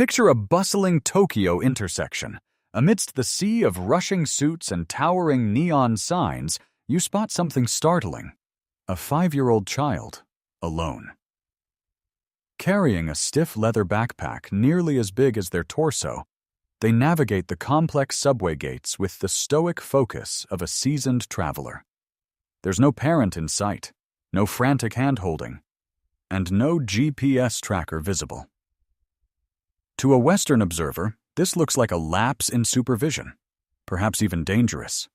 Picture a bustling Tokyo intersection. Amidst the sea of rushing suits and towering neon signs, you spot something startling. A 5-year-old child, alone. Carrying a stiff leather backpack nearly as big as their torso, they navigate the complex subway gates with the stoic focus of a seasoned traveler. There's no parent in sight, no frantic hand-holding, and no GPS tracker visible. To a Western observer, this looks like a lapse in supervision, perhaps even dangerous.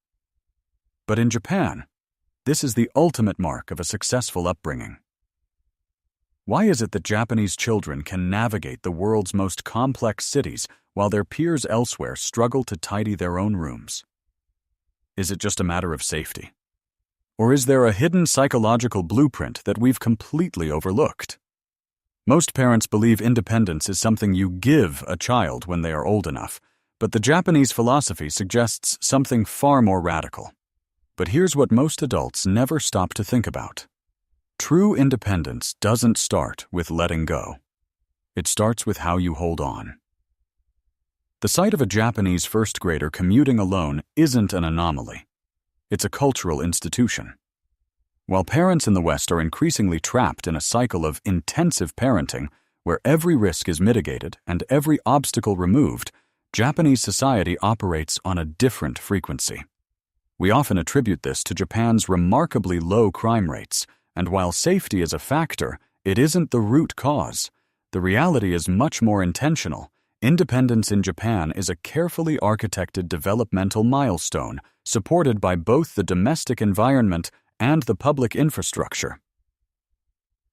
But in Japan, this is the ultimate mark of a successful upbringing. Why is it that Japanese children can navigate the world's most complex cities while their peers elsewhere struggle to tidy their own rooms? Is it just a matter of safety? Or is there a hidden psychological blueprint that we've completely overlooked? Most parents believe independence is something you give a child when they are old enough, but the Japanese philosophy suggests something far more radical. But here's what most adults never stop to think about. True independence doesn't start with letting go. It starts with how you hold on. The sight of a Japanese first grader commuting alone isn't an anomaly. It's a cultural institution. While parents in the West are increasingly trapped in a cycle of intensive parenting where every risk is mitigated and every obstacle removed, Japanese society operates on a different frequency. We often attribute this to Japan's remarkably low crime rates, and while safety is a factor, it isn't the root cause. The reality is much more intentional. Independence in Japan is a carefully architected developmental milestone supported by both the domestic environment and the public infrastructure.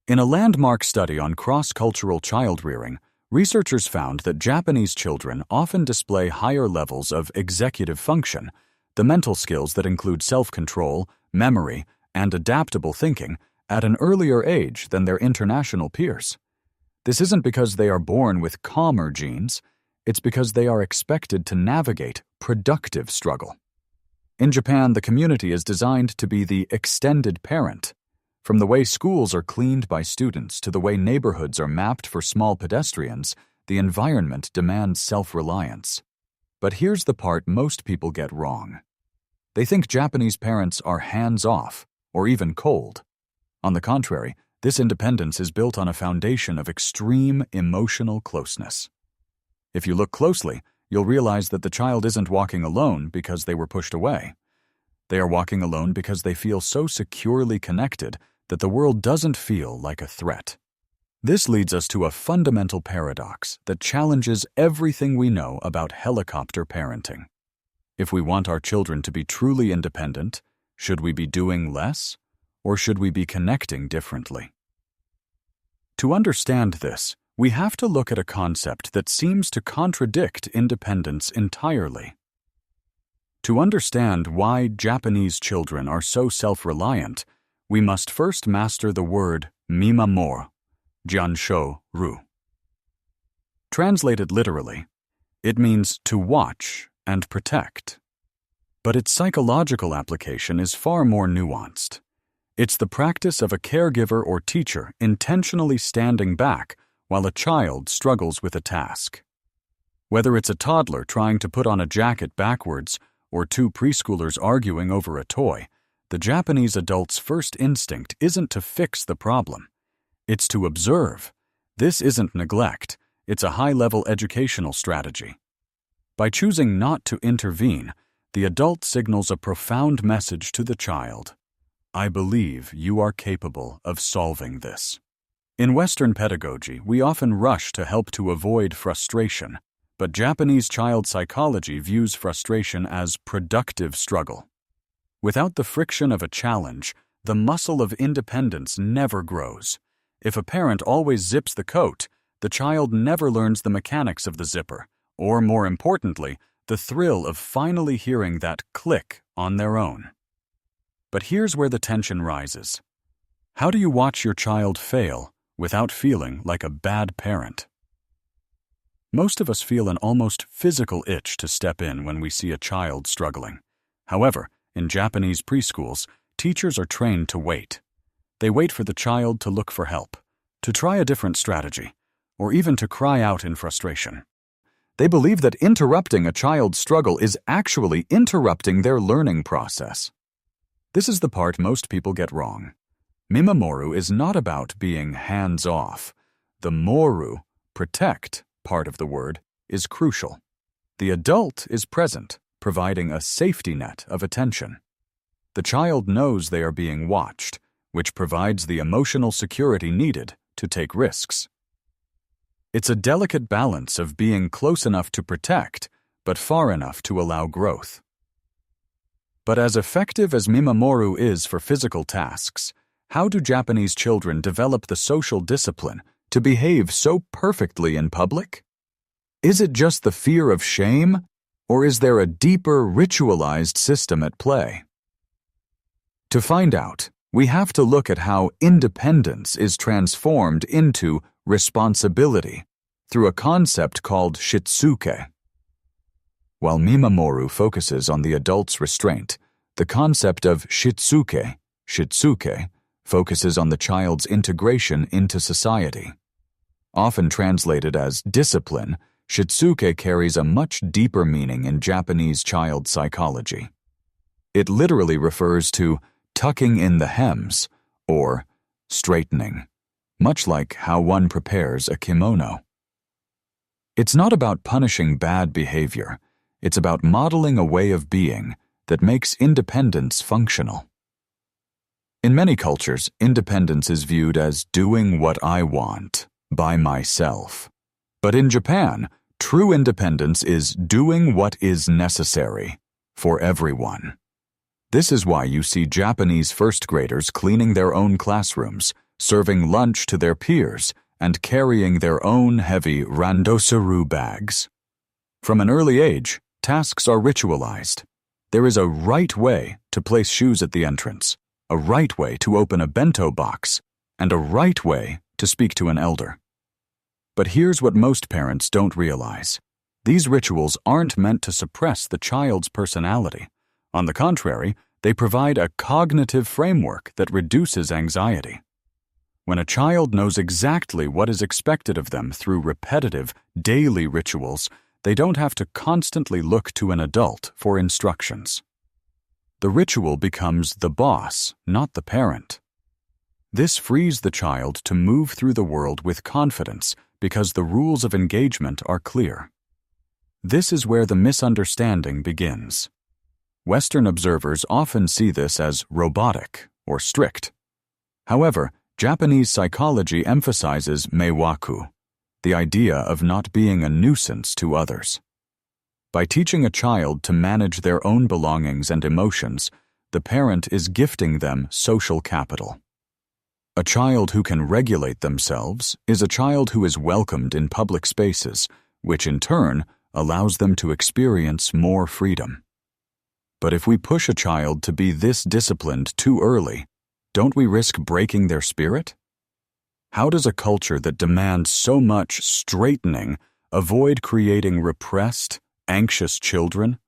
In a landmark study on cross-cultural child-rearing, researchers found that Japanese children often display higher levels of executive function, the mental skills that include self-control, memory, and adaptable thinking, at an earlier age than their international peers. This isn't because they are born with calmer genes, it's because they are expected to navigate productive struggle. In Japan, the community is designed to be the extended parent. From the way schools are cleaned by students to the way neighborhoods are mapped for small pedestrians, the environment demands self-reliance. But here's the part most people get wrong. They think Japanese parents are hands-off or even cold. On the contrary, this independence is built on a foundation of extreme emotional closeness. If you look closely, you'll realize that the child isn't walking alone because they were pushed away. They are walking alone because they feel so securely connected that the world doesn't feel like a threat. This leads us to a fundamental paradox that challenges everything we know about helicopter parenting. If we want our children to be truly independent, should we be doing less? Or should we be connecting differently? To understand this, we have to look at a concept that seems to contradict independence entirely. To understand why Japanese children are so self-reliant, we must first master the word Mimamoru, Jianshou-ru. Translated literally, it means to watch and protect. But its psychological application is far more nuanced. It's the practice of a caregiver or teacher intentionally standing back while a child struggles with a task. Whether it's a toddler trying to put on a jacket backwards or two preschoolers arguing over a toy, the Japanese adult's first instinct isn't to fix the problem. It's to observe. This isn't neglect. It's a high-level educational strategy. By choosing not to intervene, the adult signals a profound message to the child. I believe you are capable of solving this. In Western pedagogy, we often rush to help to avoid frustration, but Japanese child psychology views frustration as productive struggle. Without the friction of a challenge, the muscle of independence never grows. If a parent always zips the coat, the child never learns the mechanics of the zipper, or more importantly, the thrill of finally hearing that click on their own. But here's where the tension rises. How do you watch your child fail without feeling like a bad parent? Most of us feel an almost physical itch to step in when we see a child struggling. However, in Japanese preschools, teachers are trained to wait. They wait for the child to look for help, to try a different strategy, or even to cry out in frustration. They believe that interrupting a child's struggle is actually interrupting their learning process. This is the part most people get wrong. Mimamoru is not about being hands-off. The moru, protect, part of the word is crucial. The adult is present, providing a safety net of attention. The child knows they are being watched, which provides the emotional security needed to take risks. It's a delicate balance of being close enough to protect, but far enough to allow growth. But as effective as Mimamoru is for physical tasks, how do Japanese children develop the social discipline to behave so perfectly in public? Is it just the fear of shame, or is there a deeper ritualized system at play? To find out, we have to look at how independence is transformed into responsibility through a concept called Shitsuke. While Mimamoru focuses on the adult's restraint, the concept of Shitsuke focuses on the child's integration into society. Often translated as discipline, Shitsuke carries a much deeper meaning in Japanese child psychology. It literally refers to tucking in the hems, or straightening, much like how one prepares a kimono. It's not about punishing bad behavior, it's about modeling a way of being that makes independence functional. In many cultures, independence is viewed as doing what I want, by myself. But in Japan, true independence is doing what is necessary, for everyone. This is why you see Japanese first graders cleaning their own classrooms, serving lunch to their peers, and carrying their own heavy randosaru bags. From an early age, tasks are ritualized. There is a right way to place shoes at the entrance, a right way to open a bento box, and a right way to speak to an elder. But here's what most parents don't realize. These rituals aren't meant to suppress the child's personality. On the contrary, they provide a cognitive framework that reduces anxiety. When a child knows exactly what is expected of them through repetitive, daily rituals, they don't have to constantly look to an adult for instructions. The ritual becomes the boss, not the parent. This frees the child to move through the world with confidence because the rules of engagement are clear. This is where the misunderstanding begins. Western observers often see this as robotic or strict. However, Japanese psychology emphasizes meiwaku, the idea of not being a nuisance to others. By teaching a child to manage their own belongings and emotions, the parent is gifting them social capital. A child who can regulate themselves is a child who is welcomed in public spaces, which in turn allows them to experience more freedom. But if we push a child to be this disciplined too early, don't we risk breaking their spirit? How does a culture that demands so much straightening avoid creating repressed, anxious children?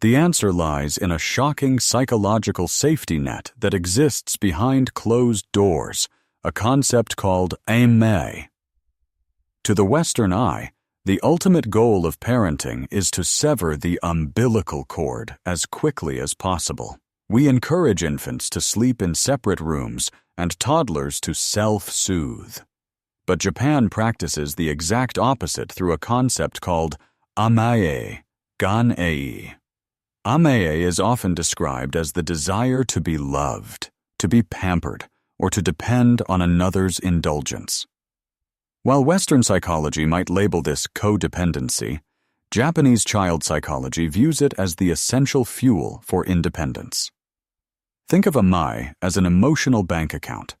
The answer lies in a shocking psychological safety net that exists behind closed doors, a concept called Amae. To the Western eye, the ultimate goal of parenting is to sever the umbilical cord as quickly as possible. We encourage infants to sleep in separate rooms and toddlers to self-soothe. But Japan practices the exact opposite through a concept called Amae, gan-ei. Amae is often described as the desire to be loved, to be pampered, or to depend on another's indulgence. While Western psychology might label this codependency, Japanese child psychology views it as the essential fuel for independence. Think of Amae as an emotional bank account.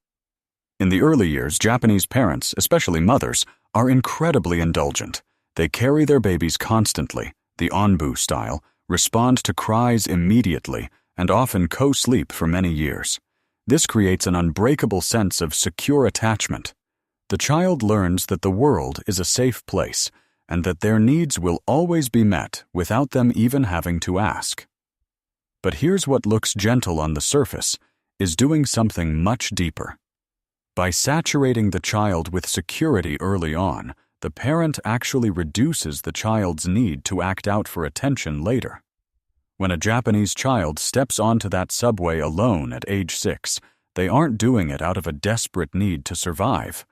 In the early years, Japanese parents, especially mothers, are incredibly indulgent. They carry their babies constantly, the onbu style, respond to cries immediately, and often co-sleep for many years. This creates an unbreakable sense of secure attachment. The child learns that the world is a safe place, and that their needs will always be met without them even having to ask. But here's what looks gentle on the surface, is doing something much deeper. By saturating the child with security early on, the parent actually reduces the child's need to act out for attention later. When a Japanese child steps onto that subway alone at age 6, they aren't doing it out of a desperate need to survive.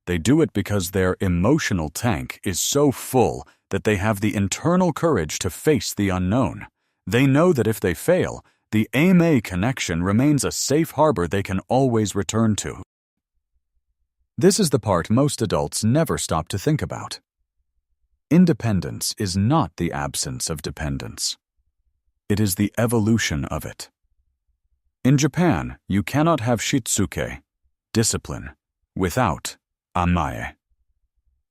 They do it because their emotional tank is so full that they have the internal courage to face the unknown. They know that if they fail, the Amae connection remains a safe harbor they can always return to. This is the part most adults never stop to think about. Independence is not the absence of dependence. It is the evolution of it. In Japan, you cannot have Shitsuke, discipline, without Amae,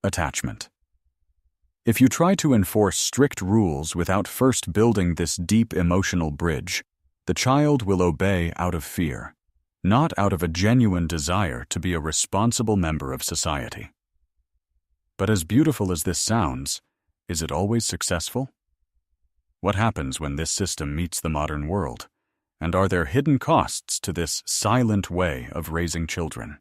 attachment. If you try to enforce strict rules without first building this deep emotional bridge, the child will obey out of fear, not out of a genuine desire to be a responsible member of society. But as beautiful as this sounds, is it always successful? What happens when this system meets the modern world? And are there hidden costs to this silent way of raising children?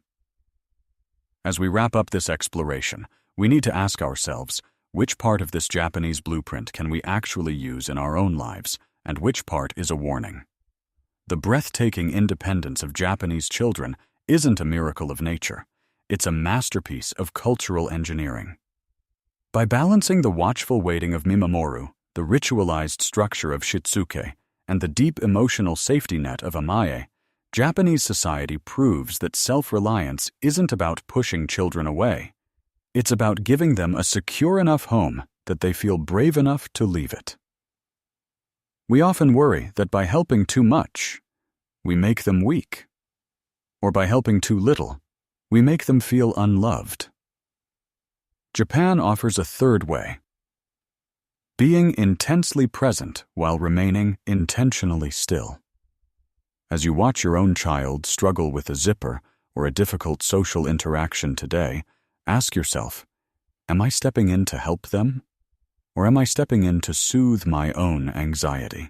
As we wrap up this exploration, we need to ask ourselves, which part of this Japanese blueprint can we actually use in our own lives, and which part is a warning? The breathtaking independence of Japanese children isn't a miracle of nature. It's a masterpiece of cultural engineering. By balancing the watchful waiting of Mimamoru, the ritualized structure of Shitsuke, and the deep emotional safety net of Amae, Japanese society proves that self-reliance isn't about pushing children away. It's about giving them a secure enough home that they feel brave enough to leave it. We often worry that by helping too much, we make them weak, or by helping too little, we make them feel unloved. Japan offers a third way: being intensely present while remaining intentionally still. As you watch your own child struggle with a zipper or a difficult social interaction today, ask yourself, am I stepping in to help them? Or am I stepping in to soothe my own anxiety?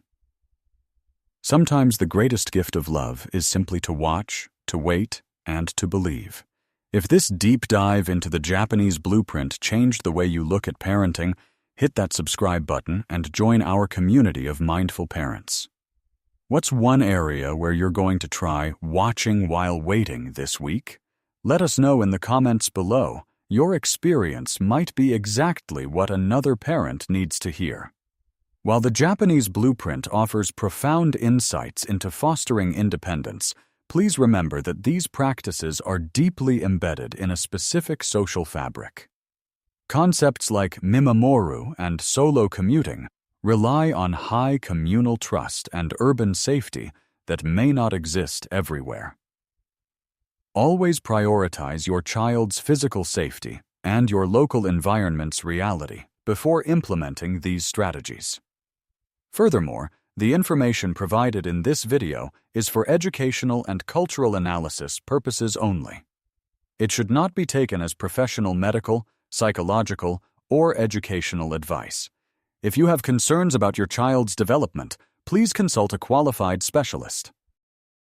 Sometimes the greatest gift of love is simply to watch, to wait, and to believe. If this deep dive into the Japanese blueprint changed the way you look at parenting, hit that subscribe button and join our community of mindful parents. What's one area where you're going to try watching while waiting this week? Let us know in the comments below. Your experience might be exactly what another parent needs to hear. While the Japanese blueprint offers profound insights into fostering independence, please remember that these practices are deeply embedded in a specific social fabric. Concepts like Mimamoru and solo commuting rely on high communal trust and urban safety that may not exist everywhere. Always prioritize your child's physical safety and your local environment's reality before implementing these strategies. Furthermore, the information provided in this video is for educational and cultural analysis purposes only. It should not be taken as professional medical, psychological, or educational advice. If you have concerns about your child's development, please consult a qualified specialist.